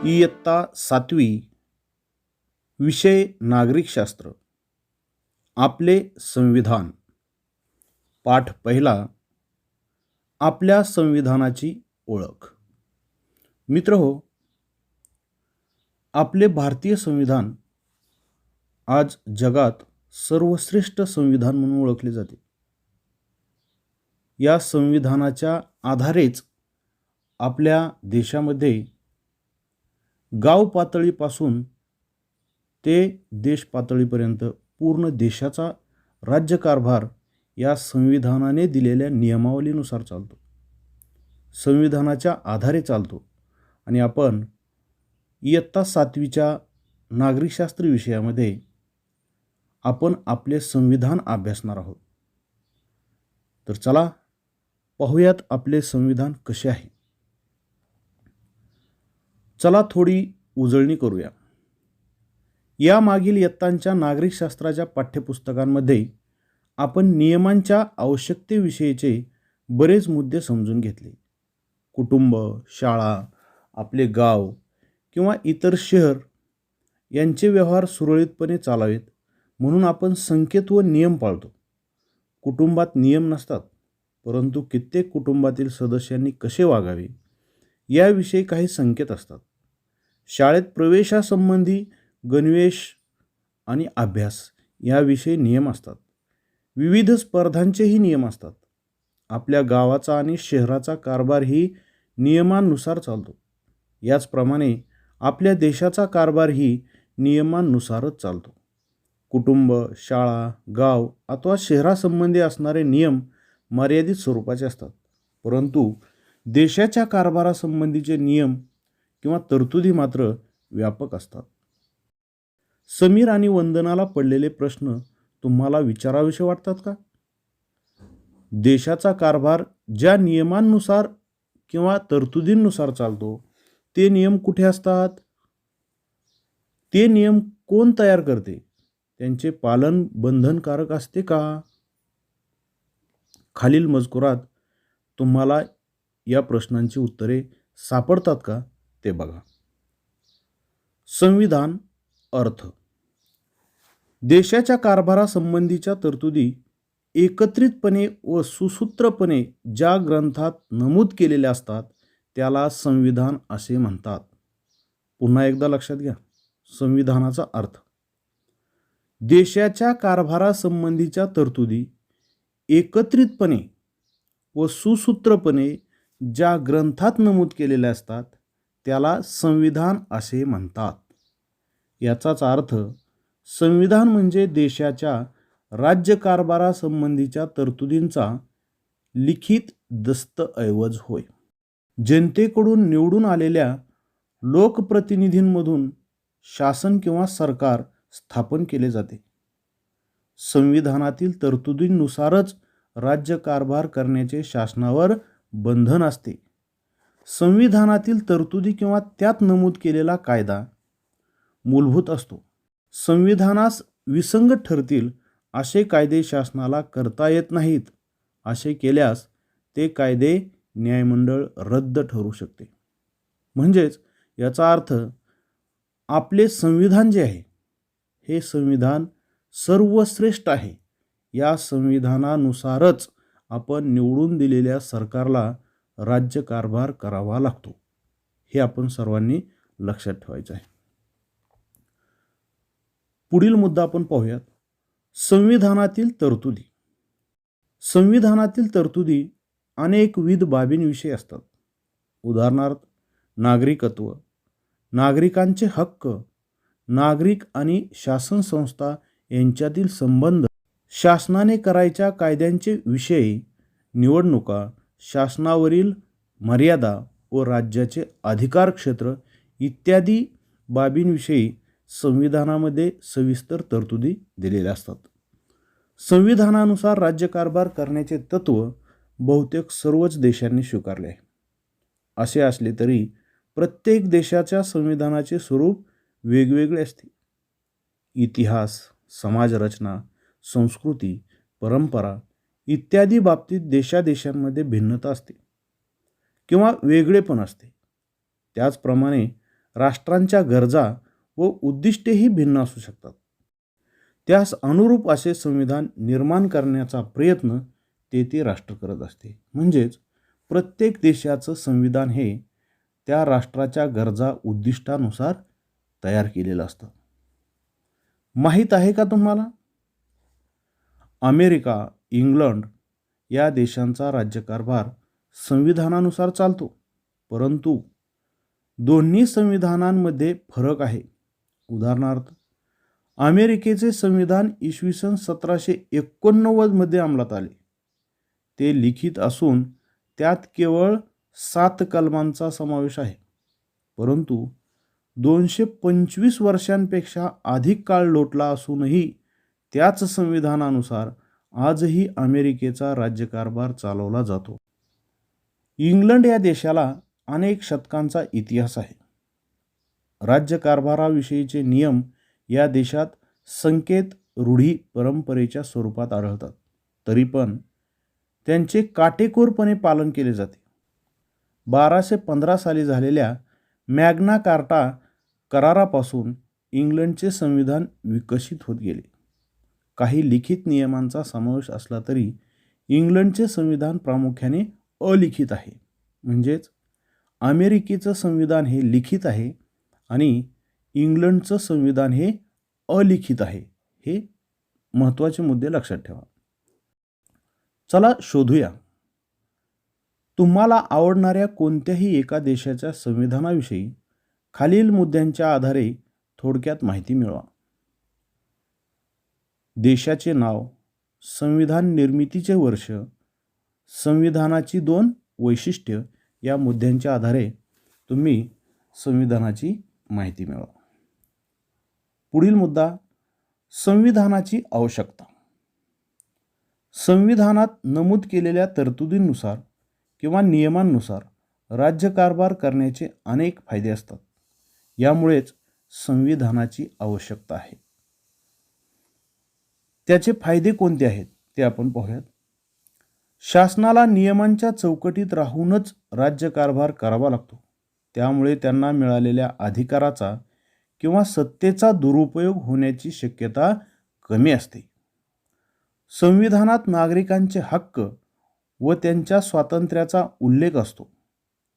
इयत्ता 7वी विषय नागरिकशास्त्र. आपले संविधान. पाठ पहिला. आपल्या संविधानाची ओळख. मित्रहो, आपले भारतीय संविधान आज जगात सर्वश्रेष्ठ संविधान म्हणून ओळखले जाते. या संविधानाच्या आधारेच आपल्या देशामध्ये गाव पातळीपासून ते देश पातळीपर्यंत पूर्ण देशाचा राज्यकारभार या संविधानाने दिलेल्या नियमावलीनुसार चालतो. संविधानाच्या आधारे चालतो. आणि आपण इयत्ता 7वीच्या नागरिकशास्त्र विषयामध्ये आपण आपले संविधान अभ्यासणार आहोत. तर चला पाहूयात आपले संविधान कसे आहे. चला थोडी उजळणी करूया. या मागील इयत्तांच्या नागरिकशास्त्राच्या पाठ्यपुस्तकांमध्ये आपण नियमांच्या आवश्यकतेविषयीचे बरेच मुद्दे समजून घेतले. कुटुंब, शाळा, आपले गाव किंवा इतर शहर यांचे व्यवहार सुरळीतपणे चालावेत म्हणून आपण संकेत व नियम पाळतो. कुटुंबात नियम नसतात, परंतु कित्येक कुटुंबातील सदस्यांनी कसे वागावे याविषयी काही संकेत असतात. शाळेत प्रवेशासंबंधी गणवेश आणि अभ्यास याविषयी नियम असतात. विविध स्पर्धांचेही नियम असतात. आपल्या गावाचा आणि शहराचा कारभारही नियमांनुसार चालतो. याचप्रमाणे आपल्या देशाचा कारभारही नियमांनुसारच चालतो. कुटुंब, शाळा, गाव अथवा शहरासंबंधी असणारे नियम मर्यादित स्वरूपाचे असतात, परंतु देशाच्या कारभारासंबंधीचे नियम किंवा तरतुदी मात्र व्यापक असतात. समीर आणि वंदनाला पडलेले प्रश्न तुम्हाला विचारावेसे वाटतात का? देशाचा कारभार ज्या नियमांनुसार किंवा तरतुदींनुसार चालतो ते नियम कुठे असतात? ते नियम कोण तयार करते? त्यांचे पालन बंधनकारक असते का? खालील मजकुरात तुम्हाला या प्रश्नांची उत्तरे सापडतात का ते बघा. संविधान. अर्थ. देशाच्या कारभारासंबंधीच्या तरतुदी एकत्रितपणे व सुसूत्रपणे ज्या ग्रंथात नमूद केलेल्या असतात त्याला संविधान असे म्हणतात. पुन्हा एकदा लक्षात घ्या. संविधानाचा अर्थ. देशाच्या कारभारासंबंधीच्या तरतुदी एकत्रितपणे व सुसूत्रपणे ज्या ग्रंथात नमूद केलेल्या असतात त्याला संविधान असे म्हणतात. याचाच अर्थ संविधान म्हणजे देशाच्या राज्यकारभारासंबंधीच्या तरतुदींचा लिखित दस्तऐवज होय. जनतेकडून निवडून आलेल्या लोकप्रतिनिधींमधून शासन किंवा सरकार स्थापन केले जाते. संविधानातील तरतुदींनुसारच राज्यकारभार करण्याचे शासनावर बंधन असते. संविधानातील तरतुदी किंवा त्यात नमूद केलेला कायदा मूलभूत असतो. संविधानास विसंगत ठरतील असे कायदे शासनाला करता येत नाहीत. असे केल्यास ते कायदे न्यायमंडळ रद्द ठरू शकते. म्हणजेच याचा अर्थ आपले संविधान जे आहे हे संविधान सर्वश्रेष्ठ आहे. या संविधानानुसारच आपण निवडून दिलेल्या सरकारला राज्यकारभार करावा लागतो. हे आपण सर्वांनी लक्षात ठेवायचं आहे. पुढील मुद्दा आपण पाहूयात. संविधानातील तरतुदी. संविधानातील तरतुदी अनेकविध बाबींविषयी असतात. उदाहरणार्थ नागरिकत्व, नागरिकांचे हक्क, नागरिक आणि शासन संस्था यांच्यातील संबंध, शासनाने करायच्या कायद्यांचे विषय, निवडणुका, शासनावरील मर्यादा व राज्याचे अधिकार क्षेत्र इत्यादी बाबींविषयी संविधानामध्ये सविस्तर तरतुदी दिलेल्या असतात. संविधानानुसार राज्यकारभार करण्याचे तत्व बहुतेक सर्वच देशांनी स्वीकारले आहे. असे असले तरी प्रत्येक देशाच्या संविधानाचे स्वरूप वेगवेगळे असते. इतिहास, समाजरचना, संस्कृती, परंपरा इत्यादी बाबतीत देशादेशांमध्ये भिन्नता असते किंवा वेगळेपण असते. त्याचप्रमाणे राष्ट्रांच्या गरजा व उद्दिष्टेही भिन्न असू शकतात. त्यास अनुरूप असे संविधान निर्माण करण्याचा प्रयत्न ते राष्ट्र करत असते. म्हणजेच प्रत्येक देशाचं संविधान हे त्या राष्ट्राच्या गरजा उद्दिष्टानुसार तयार केलेलं असतं. माहीत आहे का तुम्हाला? अमेरिका, इंग्लंड या देशांचा राज्यकारभार संविधानानुसार चालतो, परंतु दोन्ही संविधानांमध्ये फरक आहे. उदाहरणार्थ, अमेरिकेचे संविधान इसवी सन 1789 मध्ये अंमलात आले. ते लिखित असून त्यात केवळ 7 कलमांचा समावेश आहे. परंतु 225 वर्षांपेक्षा अधिक काळ लोटला असूनही त्याच संविधानानुसार आजही अमेरिकेचा राज्यकारभार चालवला जातो. इंग्लंड या देशाला अनेक शतकांचा इतिहास आहे. राज्यकारभाराविषयीचे नियम या देशात संकेत, रूढी, परंपरेच्या स्वरूपात आढळतात. तरी पण त्यांचे काटेकोरपणे पालन केले जाते. 1215 साली झालेल्या मॅग्ना कार्टा करारापासून इंग्लंडचे संविधान विकसित होत गेले. काही लिखित नियमांचा समावेश असला तरी इंग्लंडचे संविधान प्रामुख्याने अलिखित आहे. म्हणजेच अमेरिकेचं संविधान हे लिखित आहे आणि इंग्लंडचं संविधान हे अलिखित आहे. हे महत्त्वाचे मुद्दे लक्षात ठेवा. चला शोधूया. तुम्हाला आवडणाऱ्या कोणत्याही एका देशाच्या संविधानाविषयी खालील मुद्द्यांच्या आधारे थोडक्यात माहिती मिळवा. देशाचे नाव, संविधान निर्मितीचे वर्ष, संविधानाची 2 वैशिष्ट्य या मुद्द्यांच्या आधारे तुम्ही संविधानाची माहिती मिळवा. पुढील मुद्दा, संविधानाची आवश्यकता. संविधानात नमूद केलेल्या तरतुदींनुसार किंवा नियमांनुसार राज्यकारभार करण्याचे अनेक फायदे असतात. यामुळेच संविधानाची आवश्यकता आहे. त्याचे फायदे कोणते आहेत ते आपण पाहूयात. शासनाला नियमांच्या चौकटीत राहूनच राज्यकारभार करावा लागतो. त्यामुळे त्यांना मिळालेल्या अधिकाराचा किंवा सत्तेचा दुरुपयोग होण्याची शक्यता कमी असते. संविधानात नागरिकांचे हक्क व त्यांच्या स्वातंत्र्याचा उल्लेख असतो.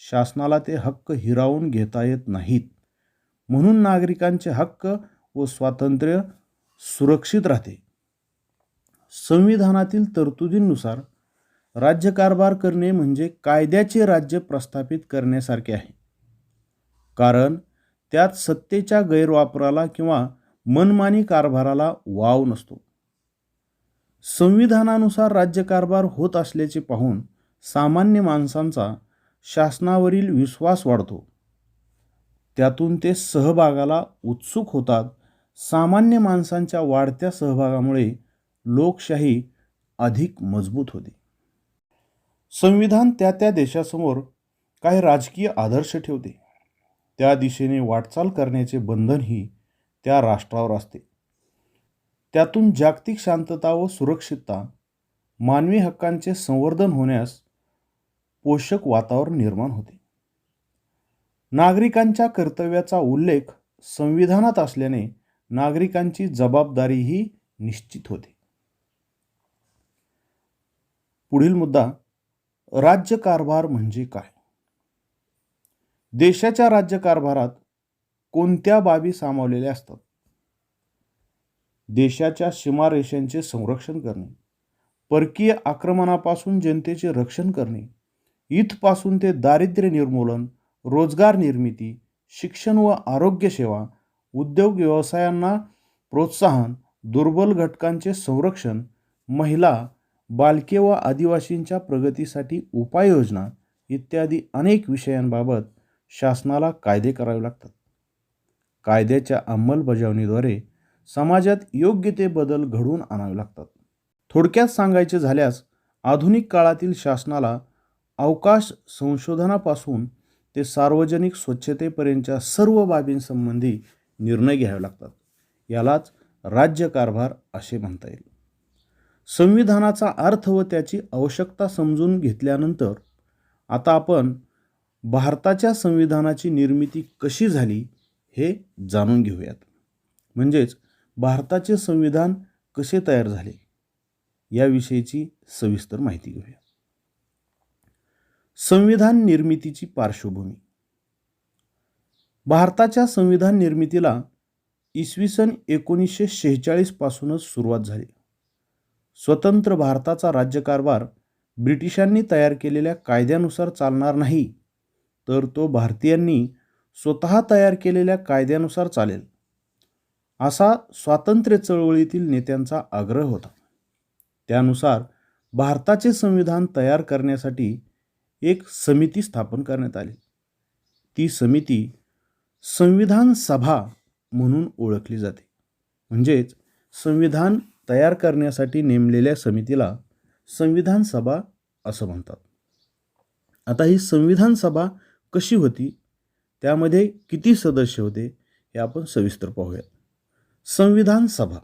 शासनाला ते हक्क हिरावून घेता येत नाहीत. म्हणून नागरिकांचे हक्क व स्वातंत्र्य सुरक्षित राहते. संविधानातील तरतुदींनुसार राज्यकारभार करणे म्हणजे कायद्याचे राज्य प्रस्थापित करण्यासारखे आहे. कारण त्यात सत्तेच्या गैरवापराला किंवा मनमानी कारभाराला वाव नसतो. संविधानानुसार राज्यकारभार होत असल्याचे पाहून सामान्य माणसांचा शासनावरील विश्वास वाढतो. त्यातून ते सहभागाला उत्सुक होतात. सामान्य माणसांच्या वाढत्या सहभागामुळे लोकशाही अधिक मजबूत होते. संविधान त्या देशासमोर काही राजकीय आदर्श ठेवते. त्या दिशेने वाटचाल करण्याचे बंधनही त्या राष्ट्रावर असते. त्यातून जागतिक शांतता व सुरक्षितता, मानवी हक्कांचे संवर्धन होण्यास पोषक वातावरण निर्माण होते. नागरिकांच्या कर्तव्याचा उल्लेख संविधानात असल्याने नागरिकांची जबाबदारीही निश्चित होते. पुढील मुद्दा, राज्यकारभार म्हणजे काय? देशाच्या राज्यकारभारात कोणत्या बाबी सामावलेल्या असतात? देशाच्या सीमारेषांचे संरक्षण करणे, परकीय आक्रमणापासून जनतेचे रक्षण करणे, इथपासून ते दारिद्र्य निर्मूलन, रोजगार निर्मिती, शिक्षण व आरोग्य सेवा, उद्योग व्यवसायांना प्रोत्साहन, दुर्बल घटकांचे संरक्षण, महिला, बालके व आदिवासींच्या प्रगतीसाठी उपाययोजना इत्यादी अनेक विषयांबाबत शासनाला कायदे करावे लागतात. कायद्याच्या अंमलबजावणीद्वारे समाजात योग्य ते बदल घडवून आणावे लागतात. थोडक्यात सांगायचे झाल्यास आधुनिक काळातील शासनाला अवकाश संशोधनापासून ते सार्वजनिक स्वच्छतेपर्यंतच्या सर्व बाबींसंबंधी निर्णय घ्यावे लागतात. यालाच राज्यकारभार असे म्हणता येईल. संविधानाचा अर्थ व त्याची आवश्यकता समजून घेतल्यानंतर आता आपण भारताच्या संविधानाची निर्मिती कशी झाली हे जाणून घेऊयात. म्हणजेच भारताचे संविधान कसे तयार झाले याविषयीची सविस्तर माहिती घेऊया. संविधान निर्मितीची पार्श्वभूमी. भारताच्या संविधान निर्मितीला इसवी सन 1946 पासूनच सुरुवात झाली. स्वतंत्र भारताचा राज्यकारभार ब्रिटिशांनी तयार केलेल्या कायद्यानुसार चालणार नाही, तर तो भारतीयांनी स्वतः तयार केलेल्या कायद्यानुसार चालेल, असा स्वातंत्र्य चळवळीतील नेत्यांचा आग्रह होता. त्यानुसार भारताचे संविधान तयार करण्यासाठी एक समिती स्थापन करण्यात आली. ती समिती संविधान सभा म्हणून ओळखली जाते. म्हणजेच संविधान तयार करण्यासाठी नेमलेल्या समितीला संविधान सभा असं म्हणतात. आता ही संविधान सभा कशी होती, त्यामध्ये किती सदस्य होते हे आपण सविस्तर पाहूया. संविधान सभा.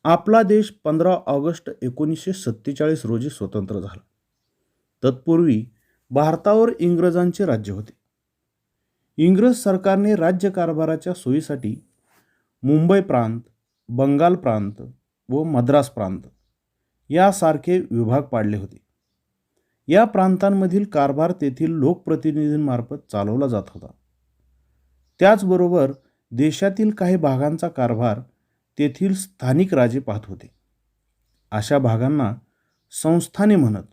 आपला देश 15 ऑगस्ट 1947 रोजी स्वतंत्र झाला. तत्पूर्वी भारतावर इंग्रजांचे राज्य होते. इंग्रज सरकारने राज्यकारभाराच्या सोयीसाठी मुंबई प्रांत, बंगाल प्रांत व मद्रास प्रांत यासारखे विभाग पाडले होते. या प्रांतांमधील कारभार तेथील लोकप्रतिनिधींमार्फत चालवला जात होता. त्याचबरोबर देशातील काही भागांचा कारभार तेथील स्थानिक राजे पाहत होते. अशा भागांना संस्थाने म्हणत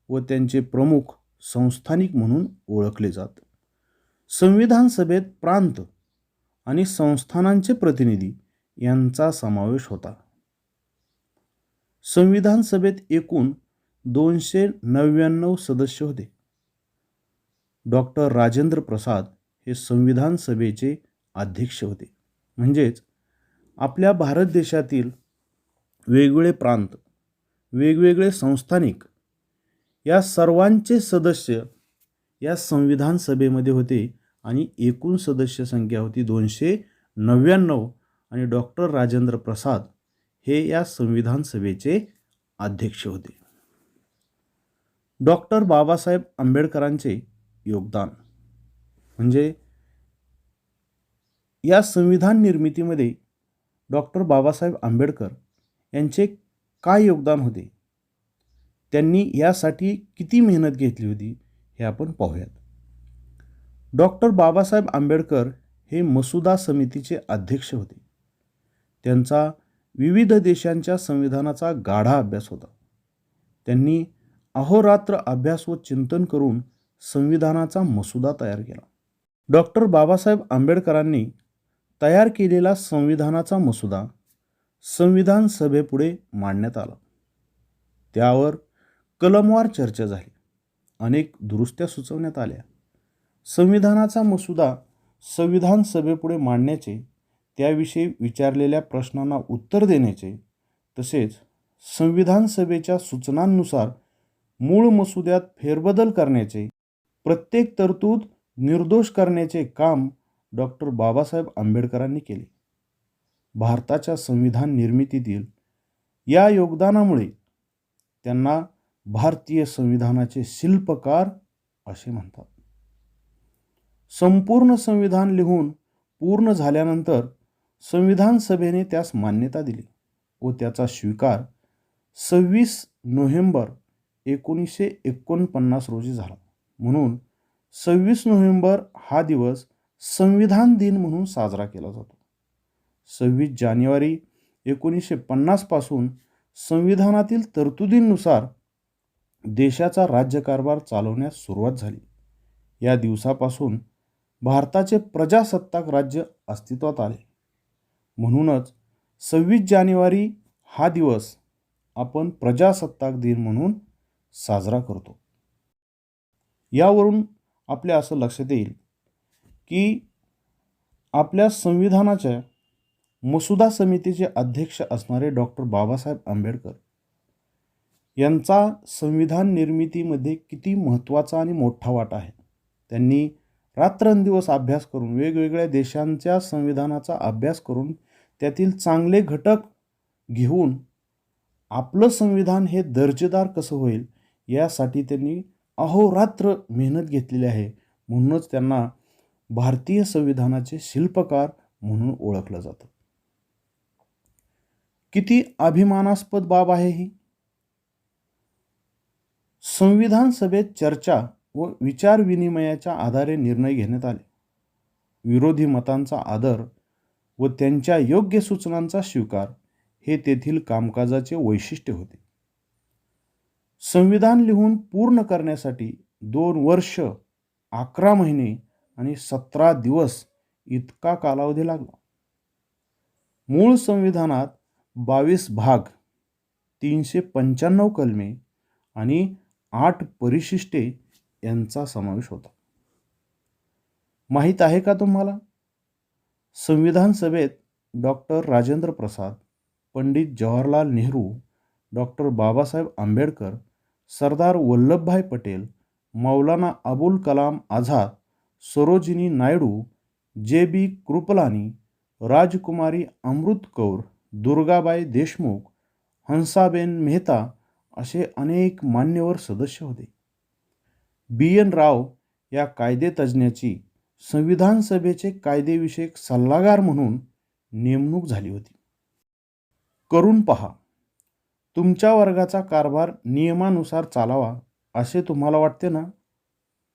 व त्यांचे प्रमुख संस्थानिक म्हणून ओळखले जात. संविधान सभेत प्रांत आणि संस्थानांचे प्रतिनिधी यांचा समावेश होता. संविधान सभेत एकूण 299 सदस्य होते. डॉक्टर राजेंद्र प्रसाद हे संविधान सभेचे अध्यक्ष होते. म्हणजेच आपल्या भारत देशातील वेगवेगळे प्रांत, वेगवेगळे संस्थानिक या सर्वांचे सदस्य या संविधान सभेमध्ये होते आणि एकूण सदस्य संख्या होती 299 आणि डॉक्टर राजेंद्र प्रसाद हे या संविधान सभेचे अध्यक्ष होते. डॉक्टर बाबासाहेब आंबेडकरांचे योगदान. म्हणजे या संविधान निर्मितीमध्ये डॉक्टर बाबासाहेब आंबेडकर यांचे काय योगदान होते, त्यांनी यासाठी किती मेहनत घेतली होती हे आपण पाहूयात. डॉक्टर बाबासाहेब आंबेडकर हे मसुदा समितीचे अध्यक्ष होते. त्यांचा विविध देशांच्या संविधानाचा गाढा अभ्यास होता. त्यांनी अहोरात्र अभ्यास व चिंतन करून संविधानाचा मसुदा तयार केला. डॉक्टर बाबासाहेब आंबेडकरांनी तयार केलेला संविधानाचा मसुदा संविधान सभेपुढे मांडण्यात आला. त्यावर कलमवार चर्चा झाली. अनेक दुरुस्त्या सुचवण्यात आल्या. संविधानाचा मसुदा संविधान सभेपुढे मांडण्याचे, त्याविषयी विचारलेल्या प्रश्नांना उत्तर देण्याचे, तसेच संविधान सभेच्या सूचनांनुसार मूळ मसुद्यात फेरबदल करण्याचे, प्रत्येक तरतूद निर्दोष करण्याचे काम डॉक्टर बाबासाहेब आंबेडकरांनी केले. भारताच्या संविधान निर्मितीतील या योगदानामुळे त्यांना भारतीय संविधानाचे शिल्पकार असे म्हणतात. संपूर्ण संविधान लिहून पूर्ण झाल्यानंतर संविधान सभेने त्यास मान्यता दिली व त्याचा स्वीकार 26 नोव्हेंबर 1949 रोजी झाला. म्हणून 26 नोव्हेंबर हा दिवस संविधान दिन म्हणून साजरा केला जातो. 26 जानेवारी 1950 पासून संविधानातील तरतुदींनुसार देशाचा राज्यकारभार चालवण्यास सुरुवात झाली. या दिवसापासून भारताचे प्रजासत्ताक राज्य अस्तित्वात आले. म्हणूनच 26 जानेवारी हा दिवस आपण प्रजासत्ताक दिन म्हणून साजरा करतो. यावरून आपल्या असं लक्षात येईल की आपल्या संविधानाच्या मसुदा समितीचे अध्यक्ष असणारे डॉक्टर बाबासाहेब आंबेडकर यांचा संविधान निर्मितीमध्ये किती महत्त्वाचा आणि मोठा वाटा आहे. त्यांनी रात्रंदिवस अभ्यास करून, वेगवेगळ्या देशांच्या संविधानाचा अभ्यास करून, त्यातील चांगले घटक घेऊन आपलं संविधान हे दर्जेदार कसं होईल यासाठी त्यांनी अहोरात्र मेहनत घेतलेली आहे. म्हणूनच त्यांना भारतीय संविधानाचे शिल्पकार म्हणून ओळखलं जातं. किती अभिमानास्पद बाब आहे ही. संविधान सभेत चर्चा व विचारविनिमयाच्या आधारे निर्णय घेण्यात आले. विरोधी मतांचा आदर व त्यांच्या योग्य सूचनांचा स्वीकार हे तेथील कामकाजाचे वैशिष्ट्य होते. संविधान लिहून पूर्ण करण्यासाठी 2 वर्ष 11 महिने आणि 17 दिवस इतका कालावधी लागला. मूळ संविधानात 22 भाग, 395 कलमे आणि 8 परिशिष्टे यांचा समावेश होता. माहीत आहे का तुम्हाला? संविधान सभेत doctor Rajendra Prasad, Pandit Jawaharlal Nehru, doctor Babasaheb Ambedkar, Sardar Vallabhbhai Patel, Maulana Abul Kalam Azad, Sarojini Naidu, JB. Kripalani, राजकुमारी अमृत कौर, दुर्गाबाई देशमुख, हंसाबेन मेहता असे अनेक मान्यवर सदस्य होते. बी.एन. राव या कायदेतज्ज्ञाची संविधान सभेचे कायदेविषयक सल्लागार म्हणून नेमणूक झाली होती. करून पहा. तुमच्या वर्गाचा कारभार नियमानुसार चालावा असे तुम्हाला वाटते ना?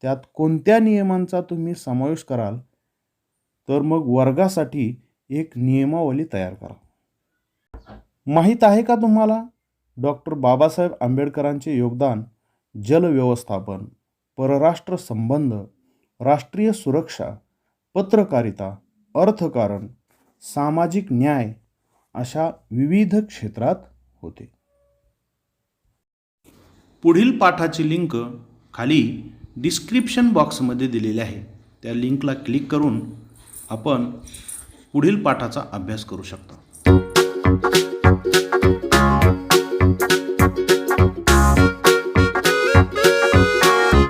त्यात कोणत्या नियमांचा तुम्ही समावेश कराल? तर मग वर्गासाठी एक नियमावली तयार करा. माहीत आहे का तुम्हाला डॉक्टर बाबासाहेब आंबेडकरांचे योगदान जल व्यवस्थापन, परराष्ट्र संबंध, राष्ट्रीय सुरक्षा, पत्रकारिता, अर्थकारण, सामाजिक न्याय अशा विविध क्षेत्रात होते. पुढील पाठाची लिंक खाली डिस्क्रिप्शन बॉक्समध्ये दिलेली आहे. त्या लिंकला क्लिक करून आपण पुढील पाठाचा अभ्यास करू शकता.